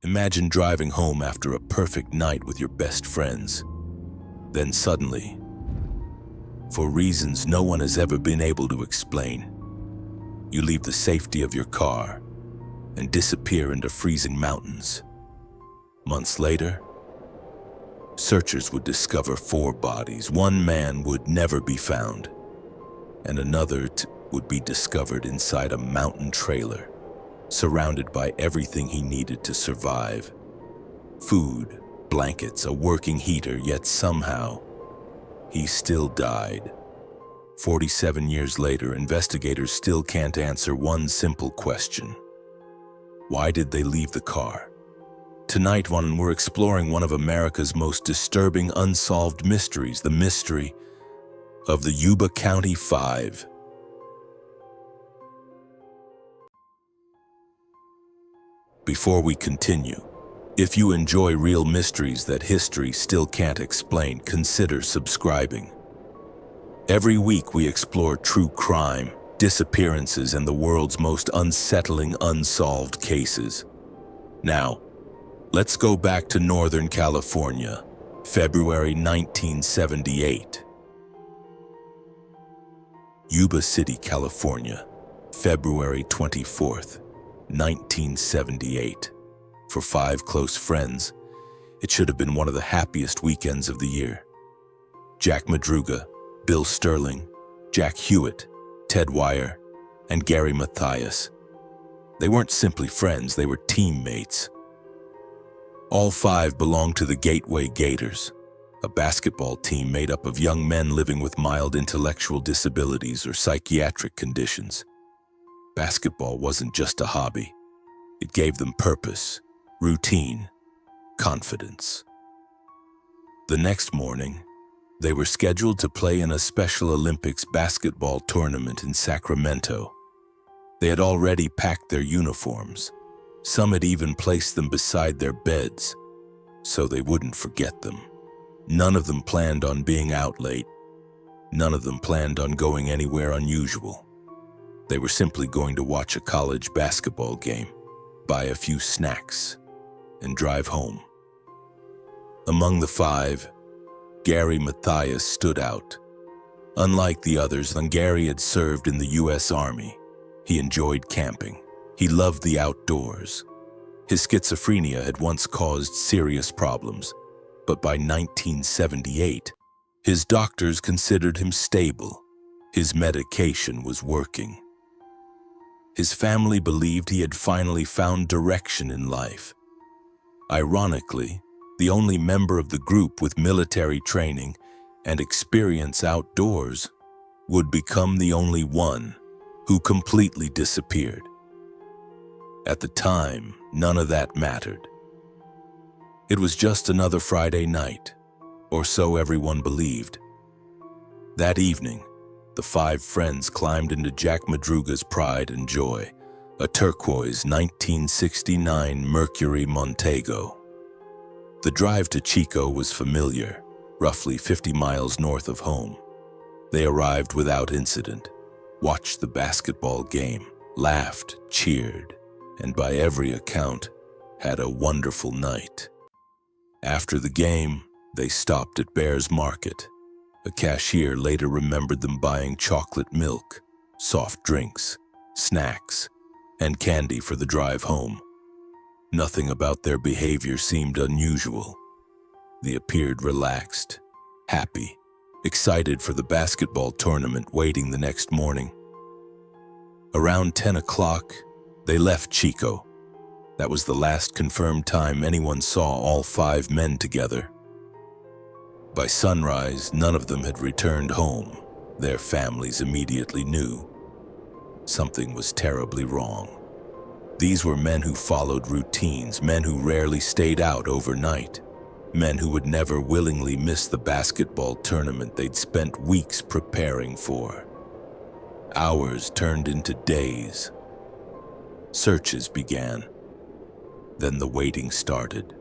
Imagine driving home after a perfect night with your best friends. Then suddenly, for reasons no one has ever been able to explain, you leave the safety of your car and disappear into freezing mountains. Months later, searchers would discover 4 bodies. One man would never be found, and another would be discovered inside a mountain trailer, surrounded by everything he needed to survive. Food, blankets, a working heater, yet somehow, he still died. 47 years later, investigators still can't answer one simple question. Why did they leave the car? Tonight, we're exploring one of America's most disturbing unsolved mysteries, the mystery of the Yuba County Five. Before we continue, if you enjoy real mysteries that history still can't explain, consider subscribing. Every week we explore true crime, disappearances, and the world's most unsettling unsolved cases. Now, let's go back to Northern California, February 1978. Yuba City, California, February 24th, 1978. For 5 close friends, it should have been one of the happiest weekends of the year. Jack Madruga, Bill Sterling, Jack Hewitt, Ted Wire, and Gary Mathias. They weren't simply friends, they were teammates. All 5 belonged to the Gateway Gators, a basketball team made up of young men living with mild intellectual disabilities or psychiatric conditions. Basketball wasn't just a hobby. It gave them purpose, routine, confidence. The next morning, they were scheduled to play in a Special Olympics basketball tournament in Sacramento. They had already packed their uniforms. Some had even placed them beside their beds, so they wouldn't forget them. None of them planned on being out late. None of them planned on going anywhere unusual. They were simply going to watch a college basketball game, buy a few snacks, and drive home. Among the 5, Gary Mathias stood out. Unlike the others, Gary had served in the U.S. Army. He enjoyed camping. He loved the outdoors. His schizophrenia had once caused serious problems, but by 1978, his doctors considered him stable. His medication was working. His family believed he had finally found direction in life. Ironically, the only member of the group with military training and experience outdoors would become the only one who completely disappeared. At the time, none of that mattered. It was just another Friday night, or so everyone believed. That evening, the 5 friends climbed into Jack Madruga's pride and joy, a turquoise 1969 Mercury Montego. The drive to Chico was familiar, roughly 50 miles north of home. They arrived without incident, watched the basketball game, laughed, cheered, and by every account, had a wonderful night. After the game, they stopped at Bear's Market. A cashier later remembered them buying chocolate milk, soft drinks, snacks, and candy for the drive home. Nothing about their behavior seemed unusual. They appeared relaxed, happy, excited for the basketball tournament waiting the next morning. Around 10 o'clock, they left Chico. That was the last confirmed time anyone saw all 5 men together. By sunrise, none of them had returned home. Their families immediately knew something was terribly wrong. These were men who followed routines, men who rarely stayed out overnight, men who would never willingly miss the basketball tournament they'd spent weeks preparing for. Hours turned into days. Searches began. Then the waiting started.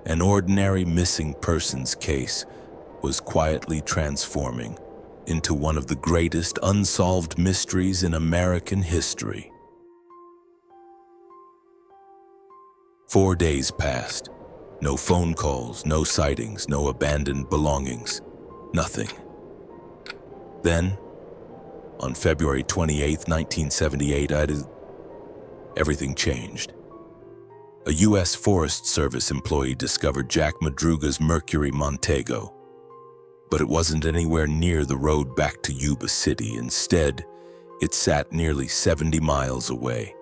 An ordinary missing persons case was quietly transforming into one of the greatest unsolved mysteries in American history. 4 days passed. No phone calls, no sightings, no abandoned belongings. Nothing. Then, on February 28, 1978, everything changed. A U.S. Forest Service employee discovered Jack Madruga's Mercury Montego, but it wasn't anywhere near the road back to Yuba City. Instead, it sat nearly 70 miles away,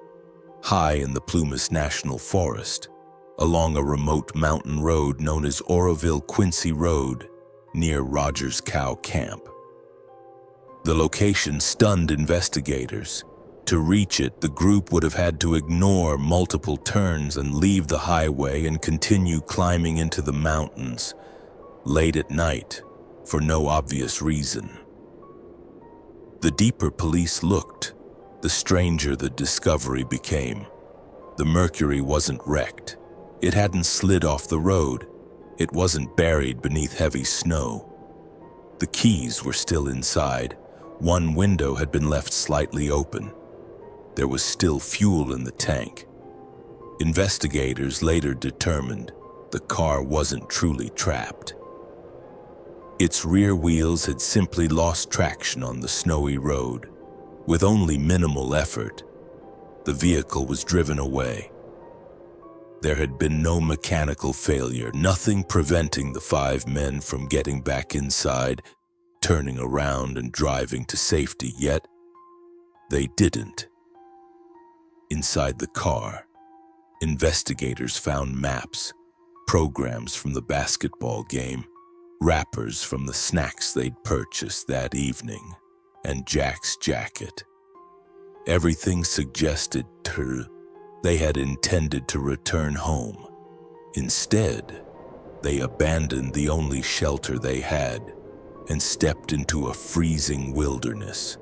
high in the Plumas National Forest, along a remote mountain road known as Oroville-Quincy Road, near Rogers Cow Camp. The location stunned investigators. To reach it, the group would have had to ignore multiple turns and leave the highway and continue climbing into the mountains, late at night, for no obvious reason. The deeper police looked, the stranger the discovery became. The Mercury wasn't wrecked. It hadn't slid off the road. It wasn't buried beneath heavy snow. The keys were still inside. One window had been left slightly open. There was still fuel in the tank. Investigators later determined the car wasn't truly trapped. Its rear wheels had simply lost traction on the snowy road. With only minimal effort, the vehicle was driven away. There had been no mechanical failure, nothing preventing the 5 men from getting back inside, turning around and driving to safety, yet they didn't. Inside the car, investigators found maps, programs from the basketball game, wrappers from the snacks they'd purchased that evening, and Jack's jacket. Everything suggested they had intended to return home. Instead, they abandoned the only shelter they had and stepped into a freezing wilderness,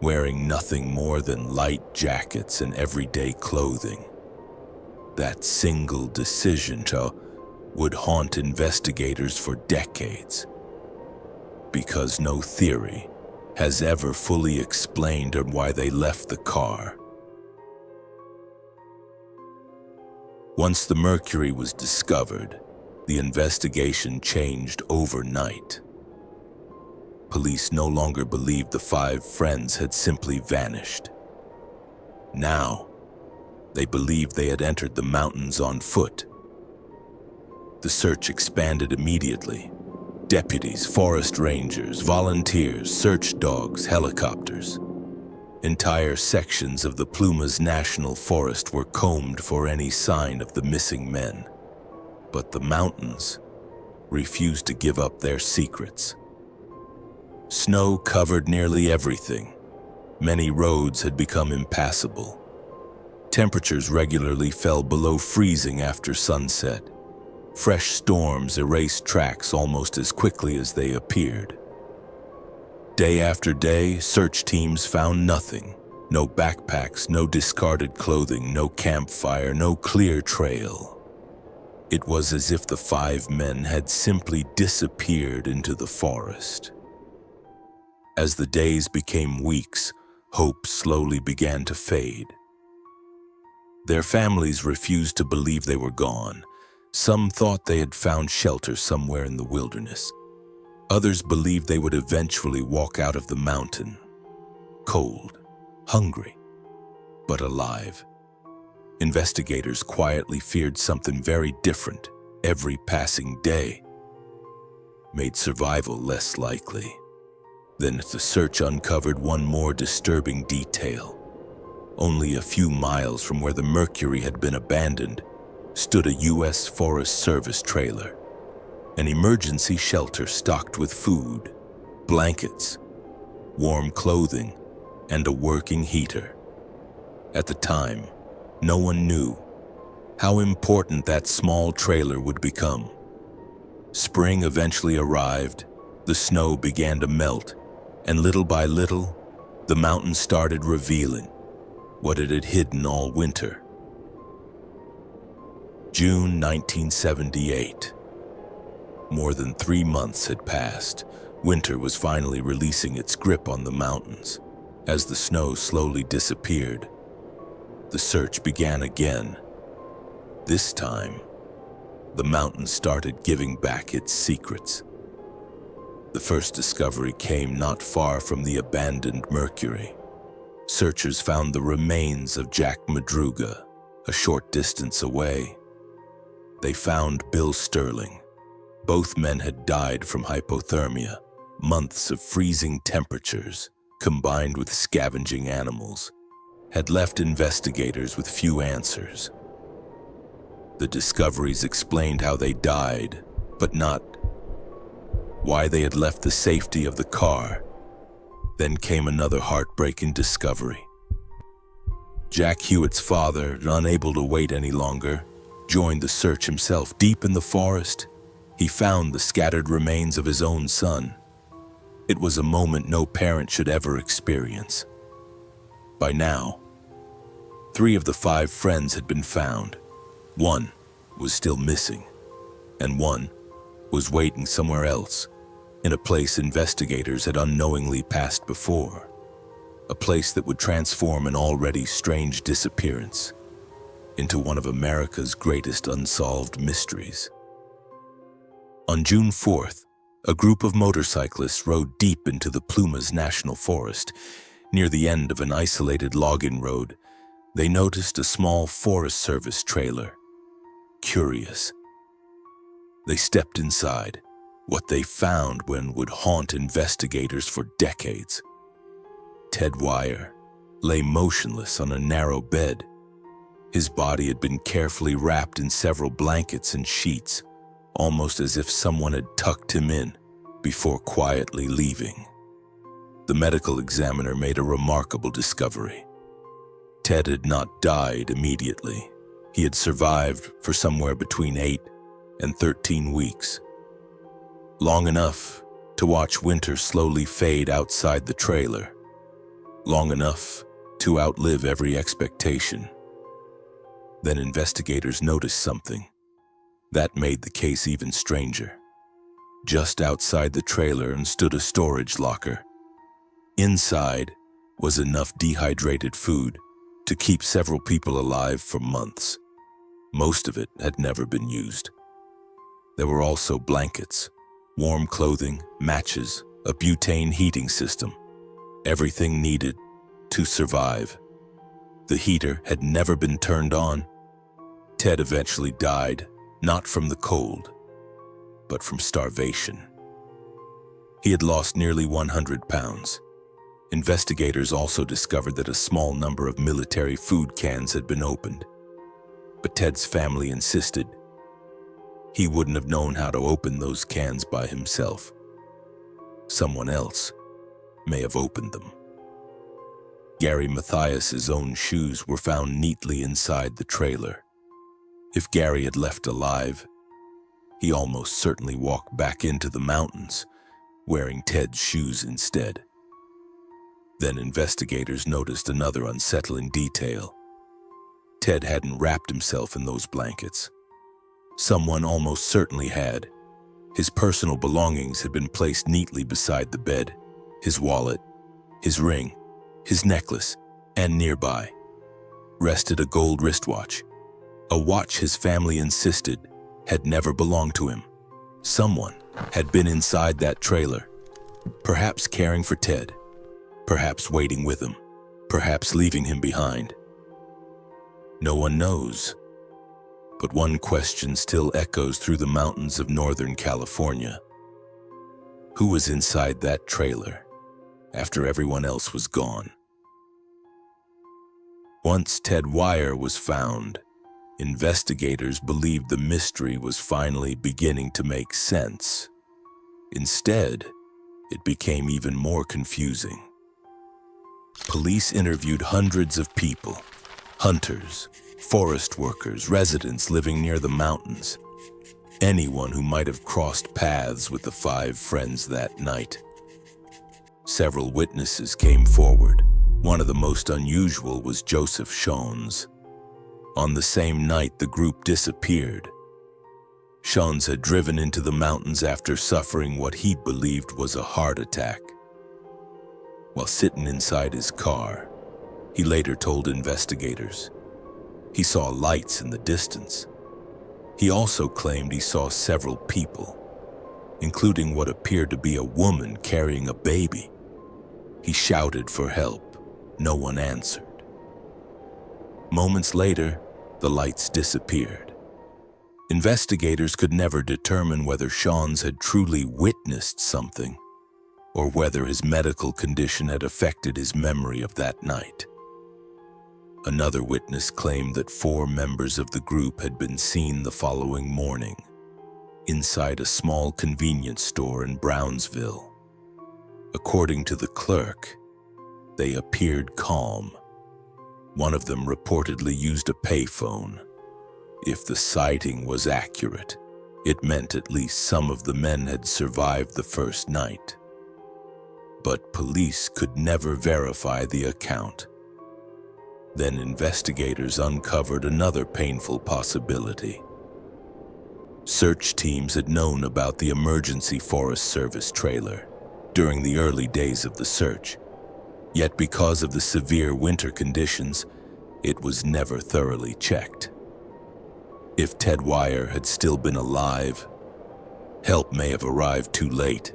wearing nothing more than light jackets and everyday clothing. That single decision would haunt investigators for decades, because no theory has ever fully explained why they left the car. Once the Mercury was discovered, the investigation changed overnight. Police no longer believed the 5 friends had simply vanished. Now, they believed they had entered the mountains on foot. The search expanded immediately. Deputies, forest rangers, volunteers, search dogs, helicopters. Entire sections of the Plumas National Forest were combed for any sign of the missing men. But the mountains refused to give up their secrets. Snow covered nearly everything. Many roads had become impassable. Temperatures regularly fell below freezing after sunset. Fresh storms erased tracks almost as quickly as they appeared. Day after day, search teams found nothing. No backpacks, no discarded clothing, no campfire, no clear trail. It was as if the 5 men had simply disappeared into the forest. As the days became weeks, hope slowly began to fade. Their families refused to believe they were gone. Some thought they had found shelter somewhere in the wilderness. Others believed they would eventually walk out of the mountain, cold, hungry, but alive. Investigators quietly feared something very different. Every passing day made survival less likely. Then the search uncovered one more disturbing detail. Only a few miles from where the Mercury had been abandoned stood a U.S. Forest Service trailer, an emergency shelter stocked with food, blankets, warm clothing, and a working heater. At the time, no one knew how important that small trailer would become. Spring eventually arrived, the snow began to melt, and little by little, the mountain started revealing what it had hidden all winter. June 1978. More than 3 months had passed. Winter was finally releasing its grip on the mountains. As the snow slowly disappeared, the search began again. This time, the mountain started giving back its secrets. The first discovery came not far from the abandoned Mercury. Searchers found the remains of Jack Madruga a short distance away. They found Bill Sterling. Both men had died from hypothermia. Months of freezing temperatures, combined with scavenging animals, had left investigators with few answers. The discoveries explained how they died, but not why they had left the safety of the car. Then came another heartbreaking discovery. Jack Hewitt's father, unable to wait any longer, joined the search himself. Deep in the forest, he found the scattered remains of his own son. It was a moment no parent should ever experience. By now, 3 of the 5 friends had been found. 1 was still missing, and 1 was waiting somewhere else, in a place investigators had unknowingly passed before, a place that would transform an already strange disappearance into one of America's greatest unsolved mysteries. On June 4th, a group of motorcyclists rode deep into the Plumas National Forest. Near the end of an isolated logging road, they noticed a small Forest Service trailer. Curious, they stepped inside. What they found would haunt investigators for decades. Ted Wire lay motionless on a narrow bed. His body had been carefully wrapped in several blankets and sheets, almost as if someone had tucked him in before quietly leaving. The medical examiner made a remarkable discovery. Ted had not died immediately. He had survived for somewhere between 8 and 13 weeks. Long enough to watch winter slowly fade outside the trailer. Long enough to outlive every expectation. Then investigators noticed something. That made the case even stranger. Just outside the trailer stood a storage locker. Inside was enough dehydrated food to keep several people alive for months. Most of it had never been used. There were also blankets, warm clothing, matches, a butane heating system. Everything needed to survive. The heater had never been turned on. Ted eventually died, not from the cold, but from starvation. He had lost nearly 100 pounds. Investigators also discovered that a small number of military food cans had been opened. But Ted's family insisted he wouldn't have known how to open those cans by himself. Someone else may have opened them. Gary Mathias's own shoes were found neatly inside the trailer. If Gary had left alive, he almost certainly walked back into the mountains, wearing Ted's shoes instead. Then investigators noticed another unsettling detail. Ted hadn't wrapped himself in those blankets. Someone almost certainly had. His personal belongings had been placed neatly beside the bed. His wallet, his ring, his necklace, and nearby rested a gold wristwatch. A watch his family insisted had never belonged to him. Someone had been inside that trailer, perhaps caring for Ted, perhaps waiting with him, perhaps leaving him behind. No one knows, but one question still echoes through the mountains of Northern California. Who was inside that trailer after everyone else was gone? Once Ted Wire was found, investigators believed the mystery was finally beginning to make sense. Instead, it became even more confusing. Police interviewed hundreds of people, hunters, forest workers, residents living near the mountains, anyone who might have crossed paths with the 5 friends that night. Several witnesses came forward. One of the most unusual was Joseph Shones. On the same night the group disappeared, Shones had driven into the mountains after suffering what he believed was a heart attack. While sitting inside his car, he later told investigators he saw lights in the distance, He also claimed he saw several people, including what appeared to be a woman carrying a baby. He shouted for help. No one answered. Moments later, the lights disappeared. Investigators could never determine whether Sean's had truly witnessed something or whether his medical condition had affected his memory of that night. Another witness claimed that 4 members of the group had been seen the following morning inside a small convenience store in Brownsville. According to the clerk, they appeared calm. One of them reportedly used a payphone. If the sighting was accurate, it meant at least some of the men had survived the first night. But police could never verify the account. Then investigators uncovered another painful possibility. Search teams had known about the emergency Forest Service trailer during the early days of the search. Yet because of the severe winter conditions, it was never thoroughly checked. If Ted Wire had still been alive, help may have arrived too late.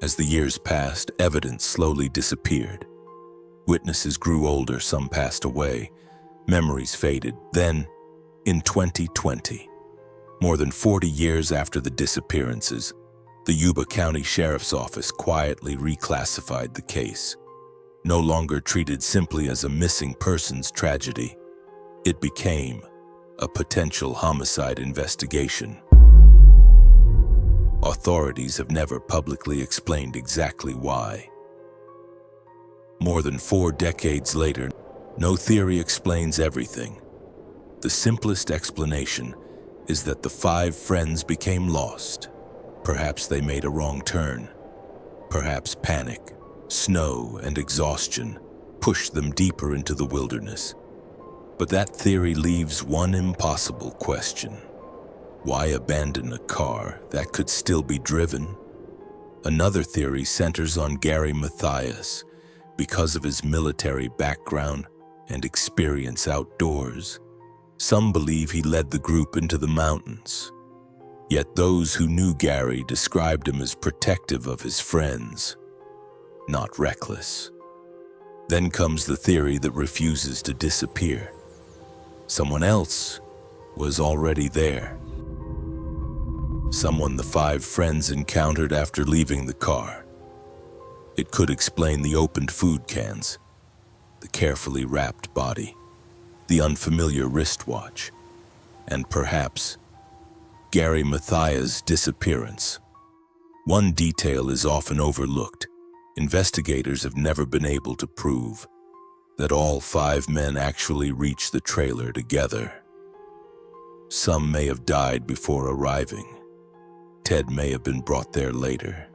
As the years passed, evidence slowly disappeared. Witnesses grew older, some passed away, memories faded. Then, in 2020, more than 40 years after the disappearances, the Yuba County Sheriff's Office quietly reclassified the case. No longer treated simply as a missing persons tragedy, it became a potential homicide investigation. Authorities have never publicly explained exactly why. More than 4 decades later, no theory explains everything. The simplest explanation is that the 5 friends became lost. Perhaps they made a wrong turn. Perhaps panic, snow, and exhaustion pushed them deeper into the wilderness. But that theory leaves one impossible question. Why abandon a car that could still be driven? Another theory centers on Gary Mathias. Because of his military background and experience outdoors, some believe he led the group into the mountains. Yet those who knew Gary described him as protective of his friends, not reckless. Then comes the theory that refuses to disappear. Someone else was already there. Someone the 5 friends encountered after leaving the car. It could explain the opened food cans, the carefully wrapped body, the unfamiliar wristwatch, and perhaps Gary Mathias' disappearance. One detail is often overlooked. Investigators have never been able to prove that all 5 men actually reached the trailer together. Some may have died before arriving. Ted may have been brought there later.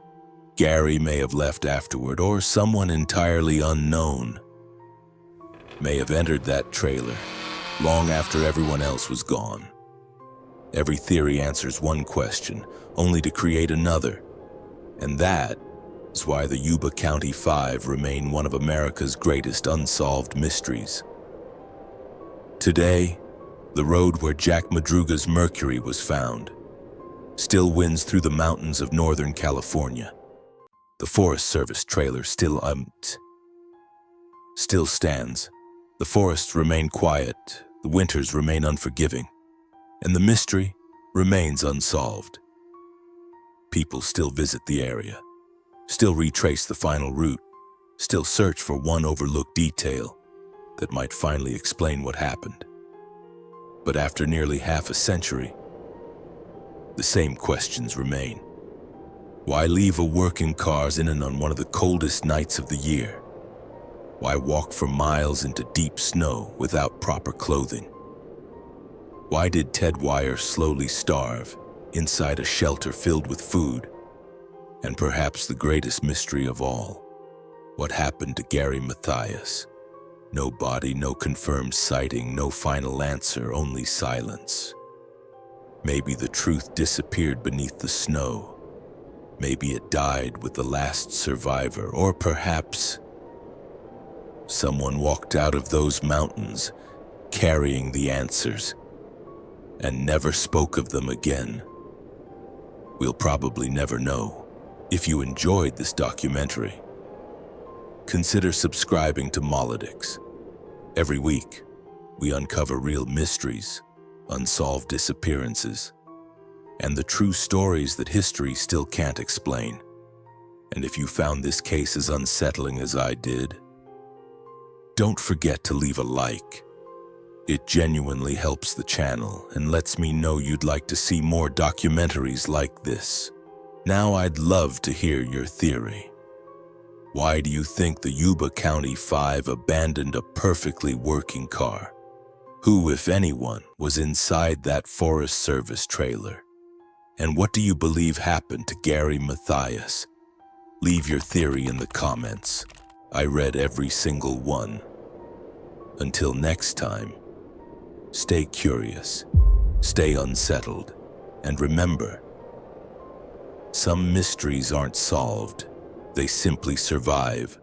Gary may have left afterward, or someone entirely unknown may have entered that trailer long after everyone else was gone. Every theory answers one question, only to create another. And that is why the Yuba County Five remain one of America's greatest unsolved mysteries. Today, the road where Jack Madruga's Mercury was found still winds through the mountains of Northern California. The Forest Service trailer still stands. The forests remain quiet, the winters remain unforgiving, and the mystery remains unsolved. People still visit the area, still retrace the final route, still search for one overlooked detail that might finally explain what happened. But after nearly half a century, the same questions remain. Why leave a working car's in and on one of the coldest nights of the year? Why walk for miles into deep snow without proper clothing? Why did Ted Wire slowly starve inside a shelter filled with food? And perhaps the greatest mystery of all, what happened to Gary Mathias? No body, no confirmed sighting, no final answer, only silence. Maybe the truth disappeared beneath the snow. Maybe it died with the last survivor, or perhaps someone walked out of those mountains carrying the answers. and never spoke of them again. We'll probably never know. If you enjoyed this documentary, consider subscribing to MOLODIX. Every week, we uncover real mysteries, unsolved disappearances, and the true stories that history still can't explain. And if you found this case as unsettling as I did, don't forget to leave a like. It genuinely helps the channel and lets me know you'd like to see more documentaries like this. Now I'd love to hear your theory. Why do you think the Yuba County Five abandoned a perfectly working car? Who, if anyone, was inside that Forest Service trailer? And what do you believe happened to Gary Mathias? Leave your theory in the comments. I read every single one. Until next time, stay curious, stay unsettled, and remember, some mysteries aren't solved, they simply survive.